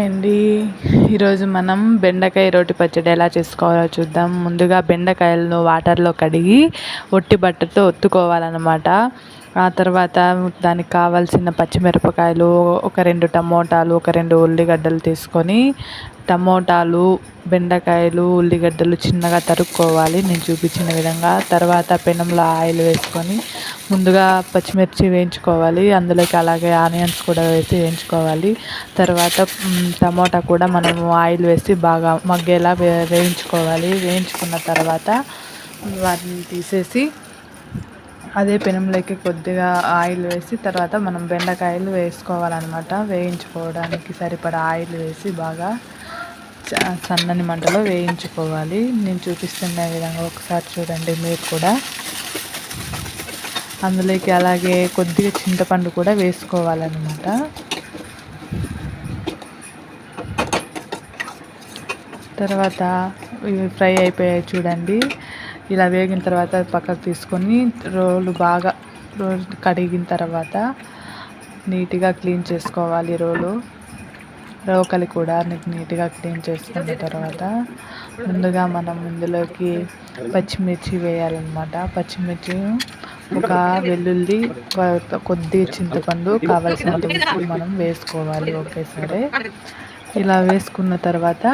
Hi అండి. ఈరోజు మనం బెండకాయ రోటి పచ్చడి ఎలా చేసుకోవాలో చూద్దాం. ముందుగా బెండకాయలను వాటర్లో కడిగి ఒట్టి బట్టతో ఒత్తుకోవాలన్నమాట. ఆ తర్వాత దానికి కావాల్సిన పచ్చిమిరపకాయలు, ఒక 2 టమోటాలు, ఒక 2 ఉల్లిగడ్డలు తీసుకొని టమోటాలు, బెండకాయలు, ఉల్లిగడ్డలు చిన్నగా తరుక్కోవాలి నేను చూపించిన విధంగా. తర్వాత పెనంలో ఆయిల్ వేసుకొని ముందుగా పచ్చిమిర్చి వేయించుకోవాలి. అందులోకి అలాగే ఆనియన్స్ కూడా వేసి వేయించుకోవాలి. తర్వాత టమోటా కూడా మనము ఆయిల్ వేసి బాగా మగ్గేలా వేయించుకోవాలి. వేయించుకున్న తర్వాత వాటిని తీసేసి అదే పెనంలోకి కొద్దిగా ఆయిల్ వేసి తర్వాత మనం బెండకాయలు వేసుకోవాలన్నమాట. వేయించుకోవడానికి సరిపడా ఆయిల్ వేసి బాగా సన్నని మంటలో వేయించుకోవాలి. నేను చూపిస్తున్న విధంగా ఒకసారి చూడండి మీరు కూడా. అందులోకి అలాగే కొద్దిగా చింతపండు కూడా వేసుకోవాలన్నమాట. తర్వాత ఇవి ఫ్రై అయిపోయాయి చూడండి. ఇలా వేగిన తర్వాత పక్కకు తీసుకొని బాగా కడిగిన తర్వాత నీట్గా క్లీన్ చేసుకోవాలి. రోకలి కూడా నీట్గా క్లీన్ చేసుకున్న తర్వాత ముందుగా మనం ఇందులోకి పచ్చిమిర్చి వేయాలన్నమాట. పచ్చిమిర్చి, ఒక వెల్లుల్లి, కొద్ది చింతపండు కావాల్సినంత ఉప్పు మనం వేసుకోవాలి ఒకేసారి. ఇలా వేసుకున్న తర్వాత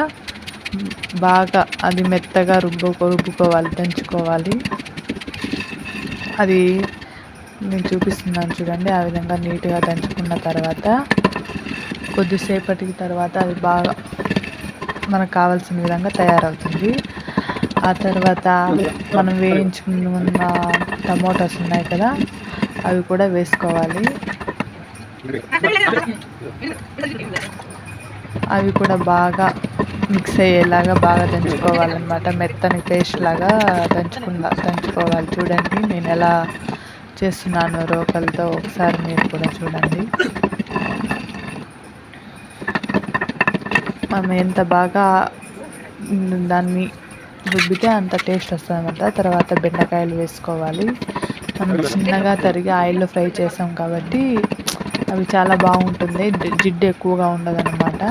బాగా అది మెత్తగా రుబ్బుకోవాలి, దంచుకోవాలి. అది నేను చూపిస్తున్నాను చూడండి. ఆ విధంగా నీట్గా దంచుకున్న తర్వాత కొద్దిసేపటికి తర్వాత అది బాగా మనకు కావాల్సిన విధంగా తయారవుతుంది. ఆ తర్వాత మనం వేయించుకున్న టమోటాస్ ఉన్నాయి కదా, అవి కూడా వేసుకోవాలి. అవి కూడా బాగా మిక్స్ అయ్యేలాగా బాగా దంచుకోవాలన్నమాట. మెత్తని పేస్ట్ లాగా దంచుకోవాలి. చూడండి నేను ఎలా చేస్తున్నాను రోకలతో, ఒకసారి మీరు కూడా చూడండి. మనం ఎంత బాగా దాన్ని రుబ్బితే అంత టేస్ట్ వస్తుంది అన్నమాట. తర్వాత బెండకాయలు వేసుకోవాలి. మనం చిన్నగా తరిగి ఆయిల్లో ఫ్రై చేసాం కాబట్టి అవి చాలా బాగుంటుంది. జిడ్డు ఎక్కువగా ఉండదు అన్నమాట.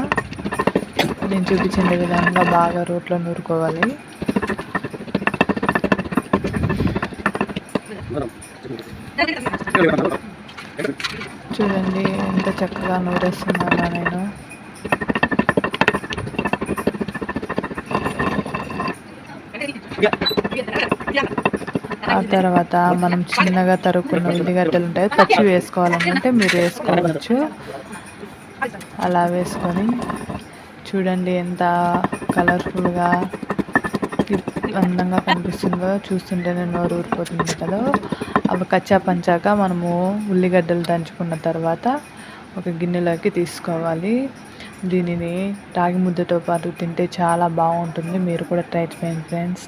నేను చూపించిన విధంగా బాగా రోట్లో నూరుకోవాలి. చూడండి ఎంత చక్కగా నూరేస్తున్నాను నేను. ఆ తర్వాత మనం చిన్నగా తరుక్కున్న ఉల్లిగడ్డలు ఉంటాయి, పచ్చి వేసుకోవాలనుకుంటే మీరు వేసుకోవచ్చు. అలా వేసుకొని చూడండి ఎంత కలర్ఫుల్గా అందంగా కనిపిస్తుందో. చూస్తుంటేనే నోరు ఊరిపోతుంది కదా. అవి కచ్చా పంచాక మనము ఉల్లిగడ్డలు దంచుకున్న తర్వాత ఒక గిన్నెలోకి తీసుకోవాలి. దీనిని రాగి ముద్దతో పాటు తింటే చాలా బాగుంటుంది. మీరు కూడా ట్రై చేయండి ఫ్రెండ్స్.